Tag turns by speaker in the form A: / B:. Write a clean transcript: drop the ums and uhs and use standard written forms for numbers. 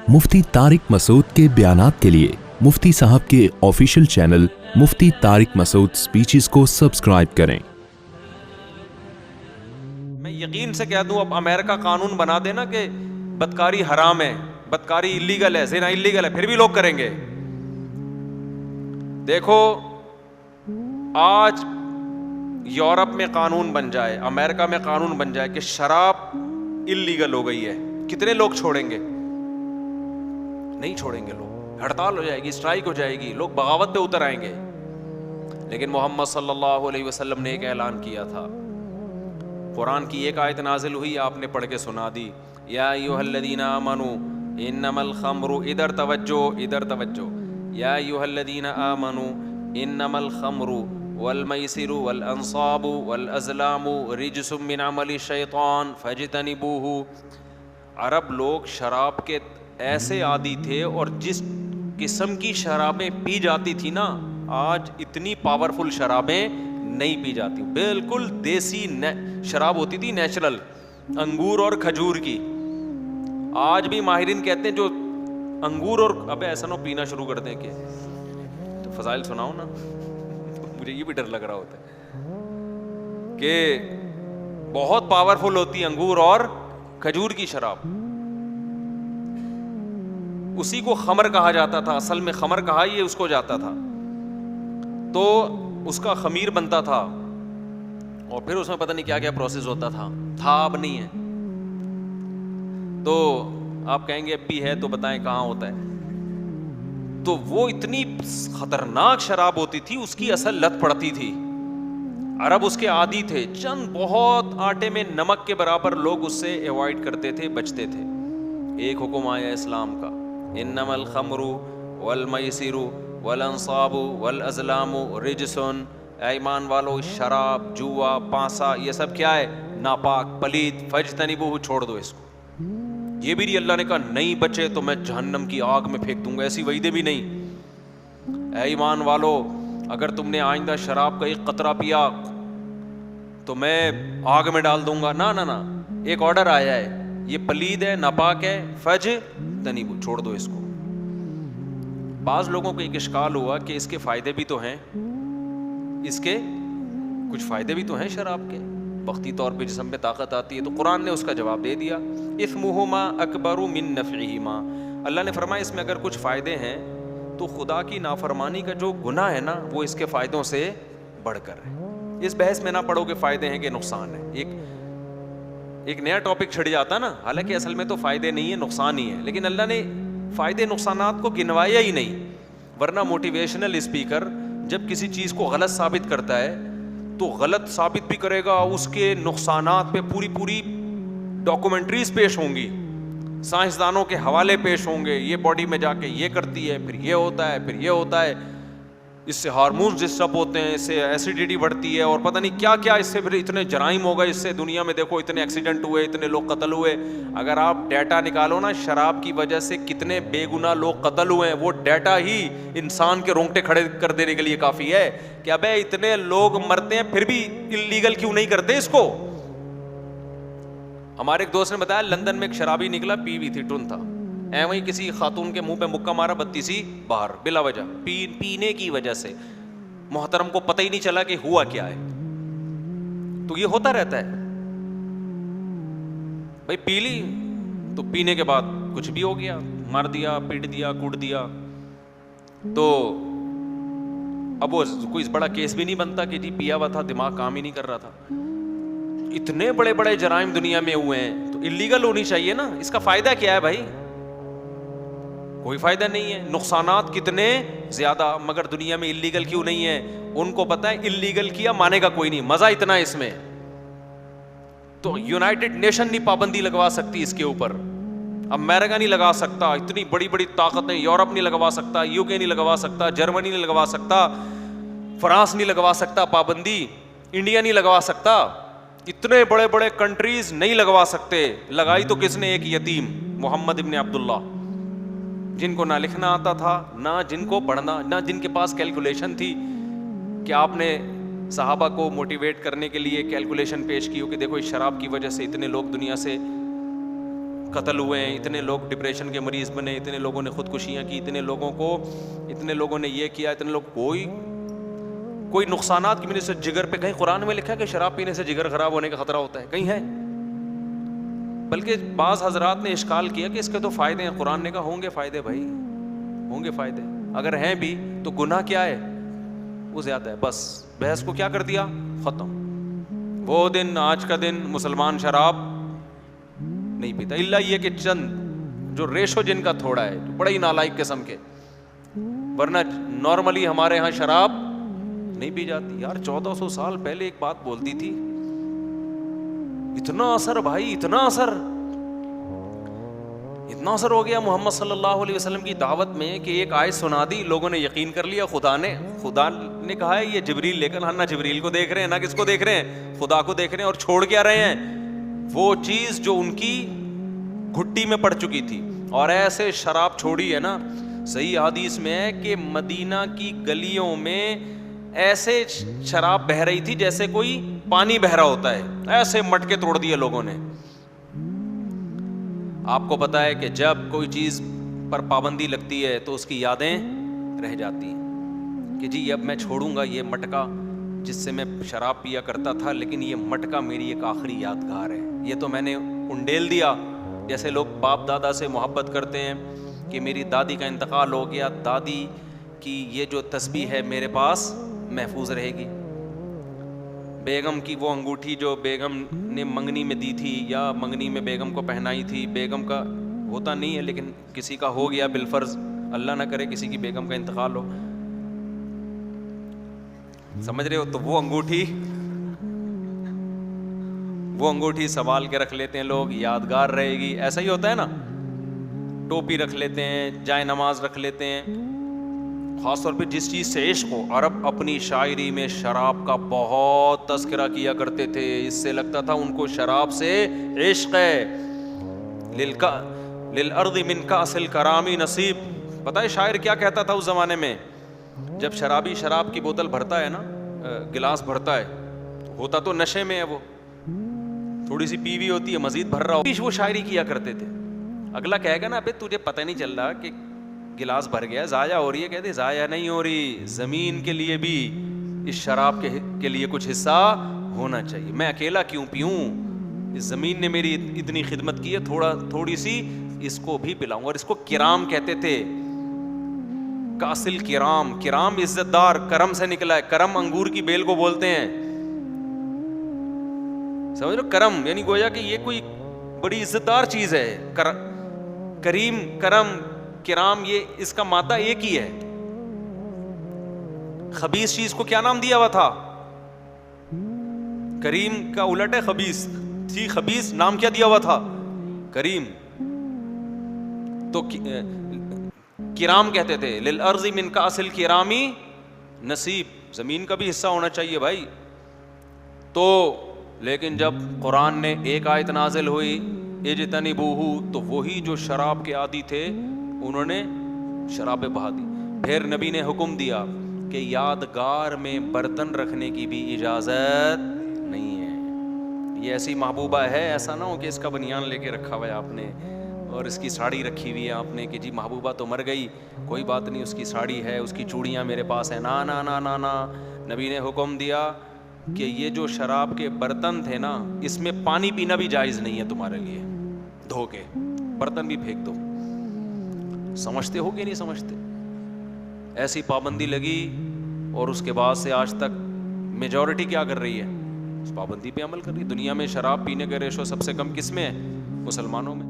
A: मुफ्ती तारिक मसूद के बयानात के लिए मुफ्ती साहब के ऑफिशियल चैनल मुफ्ती तारिक मसूद स्पीचेस को सब्सक्राइब करें।
B: मैं यकीन से कह दूं, अब अमेरिका कानून बना देना कि बदकारी हराम है, बदकारी इलीगल है, ज़िना इलीगल है, फिर भी लोग करेंगे। देखो आज यूरोप में कानून बन जाए, अमेरिका में कानून बन जाए कि शराब इलीगल हो गई है, कितने लोग छोड़ेंगे? नहीं छोड़ेंगे लोग, हड़ताल हो जाएगी, स्ट्राइक हो जाएगी, लोग बगावत पे उतर आएंगे। लेकिन मोहम्मद सल्लल्लाहु अलैहि वसल्लम ने एक ऐलान किया था, कुरान की एक आयत नाजिल हुई, आपने पढ़ के सुना दी, या अय्युहल्लज़ीना आमनू इन्नमल खम्रु, इधर तवज्जो, इधर तवज्जो, या अय्युहल्लज़ीना आमनू इन्नमल खम्रु वल मैसिरु वल अंसाबु वल अज़लामु रिजसुम मिन अमलि शैतान फज्तनिबूहु। अरब लोग शराब के ऐसे आदी थे, और जिस किस्म की शराबें पी जाती थी ना, आज इतनी पावरफुल शराबें नहीं पी जाती। बिल्कुल देसी शराब होती थी, नेचुरल, अंगूर और खजूर की। आज भी माहिरीन कहते हैं जो अंगूर और, अबे ऐसा ना पीना शुरू कर दें कि तो फजाइल सुनाओ ना मुझे ये भी डर लग रहा होता है कि बहुत पावरफुल होती अंगूर और खजूर की शराब। उसी को खमर कहा जाता था, असल में खमर कहा ये उसको जाता था। तो उसका खमीर बनता था और फिर उसमें पता नहीं क्या क्या प्रोसेस होता था अब नहीं है। तो आप कहेंगे अब भी है तो बताएं कहाँ होता है। तो वो इतनी खतरनाक शराब होती थी, उसकी असल लत पड़ती थी। अरब उसके आदी थे, चंद बहुत आटे में नमक के बराबर लोग उससे अवॉइड करते थे, बचते थे। एक हुक्म आया इस्लाम का, इन्नमल खमरु वल मैसिरु वल अंसाबु वल अज़लामु रिजसुन। ईमान वालो, शराब, जुआ, पांसा, ये सब क्या है? नापाक, पलीद, फज्तनिबूहु, छोड़ दो इसको। ये भी नहीं अल्लाह ने कहा नहीं बचे तो मैं जहन्नम की आग में फेंक दूंगा, ऐसी वईदे भी नहीं। ईमान वालो, अगर तुमने आइंदा शराब का एक कतरा पिया तो मैं आग में डाल दूंगा। ना ना ना, एक ऑर्डर आया है, ये पलीद है, नापाक है, फज्तनिबू, छोड़ दो इसको। बाज लोगों को एक इश्काल हुआ कि इसके फायदे भी तो हैं, इसके कुछ फायदे भी तो हैं शराब के, वक्ती तौर पे जिस्म में ताकत आती है। तो कुरान ने उसका जवाब दे दिया, इस्मुहुमा अकबरु मिन नफ़इहिमा। अल्लाह ने फरमाया इसमें अगर कुछ फ़ायदे हैं तो खुदा की नाफरमानी का जो गुनाह है ना, वो इसके फ़ायदों से बढ़कर है। इस बहस में ना पड़ो कि फ़ायदे हैं कि नुकसान है। एक नया टॉपिक छिड़ जाता ना, हालांकि असल में तो फ़ायदे नहीं है, नुकसान ही है, लेकिन अल्लाह ने फ़ायदे नुकसानात को गिनवाया ही नहीं। वरना मोटिवेशनल स्पीकर जब किसी चीज़ को गलत साबित करता है तो गलत साबित भी करेगा, उसके नुकसानात पे पूरी पूरी डॉक्यूमेंट्रीज पेश होंगी, साइंसदानों के हवाले पेश होंगे, ये बॉडी में जाके ये करती है, फिर ये होता है, फिर ये होता है, इससे हार्मोन्स डिस्टर्ब होते हैं, इससे एसिडिटी बढ़ती है, और पता नहीं क्या क्या, इससे फिर इतने जराइम हो गए, इससे दुनिया में देखो इतने एक्सीडेंट हुए, इतने लोग कत्ल हुए। अगर आप डाटा निकालो ना, शराब की वजह से कितने बेगुनाह लोग कत्ल हुए हैं, वो डाटा ही इंसान के रोंगटे खड़े कर देने के लिए काफ़ी है कि अबे इतने लोग मरते हैं फिर भी इलीगल क्यों नहीं करते इसको। हमारे एक दोस्त ने बताया लंदन में एक शराबी निकला, पी भी थी, टुन था, वहीं किसी खातून के मुंह पे मुक्का मारा, बत्ती सी बाहर, बिला वजह, पीने की वजह से। मोहतरम को पता ही नहीं चला कि हुआ क्या है। तो ये होता रहता है भाई, पी ली तो पीने के बाद कुछ भी हो गया, मार दिया, पीट दिया, कूट दिया, तो अब वो कोई बड़ा केस भी नहीं बनता कि जी पिया हुआ था, दिमाग काम ही नहीं कर रहा था। इतने बड़े बड़े जराइम दुनिया में हुए हैं, तो इलीगल होनी चाहिए ना। इसका फायदा क्या है भाई? कोई फायदा नहीं है। नुकसानात कितने ज्यादा, मगर दुनिया में इलीगल क्यों नहीं है? उनको पता है इलीगल किया मानेगा कोई नहीं, मजा इतना है इसमें। तो यूनाइटेड नेशन नहीं पाबंदी लगवा सकती इसके ऊपर, अमेरिका नहीं लगा सकता, इतनी बड़ी बड़ी ताकतें, यूरोप नहीं लगवा सकता, यूके नहीं लगवा सकता, जर्मनी नहीं लगवा सकता, फ्रांस नहीं लगवा सकता पाबंदी, इंडिया नहीं लगवा सकता, इतने बड़े बड़े कंट्रीज नहीं लगवा सकते। लगाई तो किसने? एक यतीम मोहम्मद इब्न अब्दुल्ला, जिनको ना लिखना आता था, ना जिनको पढ़ना, ना जिनके पास कैलकुलेशन थी कि आपने सहाबा को मोटिवेट करने के लिए कैलकुलेशन पेश की हो कि देखो इस शराब की वजह से इतने लोग दुनिया से قتل ہوئے ہیں, اتنے لوگ ڈپریشن کے مریض بنے, اتنے لوگوں نے خودکشیاں کی, اتنے لوگوں نے یہ کیا, اتنے لوگ کوئی نقصانات کی وجہ سے جگر پہ کہیں قرآن میں لکھا ہے کہ شراب پینے سے جگر خراب ہونے کا خطرہ ہوتا ہے؟ کہیں ہے؟ بلکہ بعض حضرات نے اشکال کیا کہ اس کے تو فائدے ہیں. قرآن نے کہا ہوں گے فائدے بھائی, ہوں گے فائدے, اگر ہیں بھی تو گناہ کیا ہے وہ زیادہ ہے. بس بحث کو کیا کر دیا, ختم. وہ دن آج کا دن مسلمان شراب نہیں پیتا, الا یہ کہ چند جو ریشو جن کا تھوڑا ہے, جو بڑے ہی نالائق قسم کے, ورنہ نارملی ہمارے ہاں شراب نہیں پی جاتی. یار 1400 سال پہلے ایک بات بولتی تھی, اتنا اثر بھائی, اتنا اثر ہو گیا محمد صلی اللہ علیہ وسلم کی دعوت میں کہ ایک آیت سنا دی, لوگوں نے یقین کر لیا. خدا نے کہا ہے یہ جبریل لے کر, نہ جبریل کو دیکھ رہے ہیں نہ کس کو دیکھ رہے ہیں, خدا کو دیکھ رہے ہیں, اور چھوڑ کے آ رہے ہیں وہ چیز جو ان کی گھٹی میں پڑ چکی تھی. اور ایسے شراب چھوڑی ہے نا, صحیح حدیث میں ہے کہ مدینہ کی گلیوں میں ایسے شراب بہ رہی تھی جیسے کوئی پانی بہ رہا ہوتا ہے, ایسے مٹکے توڑ دیے لوگوں نے. آپ کو پتا ہے کہ جب کوئی چیز پر پابندی لگتی ہے تو اس کی یادیں رہ جاتی ہیں کہ جی اب میں چھوڑوں گا یہ مٹکا جس سے میں شراب پیا کرتا تھا, لیکن یہ مٹکا میری ایک آخری یادگار ہے, یہ تو میں نے انڈیل دیا. جیسے لوگ باپ دادا سے محبت کرتے ہیں کہ میری دادی کا انتقال ہو گیا, دادی کی یہ جو تسبیح ہے میرے پاس محفوظ رہے گی. بیگم کی وہ انگوٹھی جو بیگم نے منگنی میں دی تھی یا منگنی میں بیگم کو پہنائی تھی, بیگم کا ہوتا نہیں ہے لیکن کسی کا ہو گیا بالفرض, اللہ نہ کرے کسی کی بیگم کا انتقال ہو, سمجھ رہے ہو, تو وہ انگوٹھی سنبھال کے رکھ لیتے ہیں لوگ, یادگار رہے گی. ایسا ہی ہوتا ہے نا, ٹوپی رکھ لیتے ہیں, جائے نماز رکھ لیتے ہیں. خاص طور پہ جس چیز سے عشق ہو. عرب اپنی شاعری میں شراب کا بہت تذکرہ کیا کرتے تھے, اس سے لگتا تھا ان کو شراب سے عشق ہے. للارض من کاس الکرام نصیب. پتہ ہے شاعر کیا کہتا تھا اس زمانے میں؟ جب شرابی شراب کی بوتل بھرتا ہے نا, گلاس بھرتا ہے, ہوتا تو نشے میں ہے, وہ تھوڑی سی پی ہوئی ہوتی ہے, مزید بھر رہا ہو, وہ شاعری کیا کرتے تھے. اگلا کہے گا نا ابے تجھے پتہ نہیں چل رہا کہ گلاس بھر گیا, ضائع ہو رہی ہے, کہتے ضائع نہیں ہو رہی, زمین کے لیے بھی اس شراب کے لیے کچھ حصہ ہونا چاہیے. میں اکیلا کیوں پیوں, اس زمین نے میری اتنی خدمت کی ہے, تھوڑی سی اس کو بھی پلاؤں. اور اس کو کرام کہتے تھے, کاسل کرام. کرام عزت دار, کرم سے نکلا ہے, کرم انگور کی بیل کو بولتے ہیں, سمجھ لو. کرم یعنی گویا کہ یہ کوئی بڑی عزت دار چیز ہے. کریم, کرم, کرام, یہ اس کا مادہ ایک ہی ہے. خبیث چیز کو کیا نام دیا ہوا تھا؟ کریم کا الٹ ہے خبیث. تھی خبیث, نام کیا دیا ہوا تھا؟ کریم. تو کرام کہتے تھے. للارض من کاس الکرام نصیب, زمین کا بھی حصہ ہونا چاہیے بھائی. تو لیکن جب قرآن نے ایک آیت نازل ہوئی اجتنبوہ, تو وہی جو شراب کے عادی تھے انہوں نے شرابیں بہا دی. پھر نبی نے حکم دیا کہ یادگار میں برتن رکھنے کی بھی اجازت نہیں ہے. یہ ایسی محبوبہ ہے, ایسا نہ ہو کہ اس کا بنیان لے کے رکھا ہوا ہے آپ نے اور اس کی ساڑی رکھی ہوئی ہے آپ نے کہ جی محبوبہ تو مر گئی, کوئی بات نہیں, اس کی ساڑی ہے, اس کی چوڑیاں میرے پاس ہیں. نا نا نا نا نا, نبی نے حکم دیا کہ یہ جو شراب کے برتن تھے نا, اس میں پانی پینا بھی جائز نہیں ہے تمہارے لیے, دھو کے برتن بھی پھینک دو. سمجھتے ہو کہ نہیں سمجھتے؟ ایسی پابندی لگی اور اس کے بعد سے آج تک میجورٹی کیا کر رہی ہے؟ اس پابندی پہ عمل کر رہی ہے. دنیا میں شراب پینے کا ریشو سب سے کم کس میں ہے؟ مسلمانوں میں.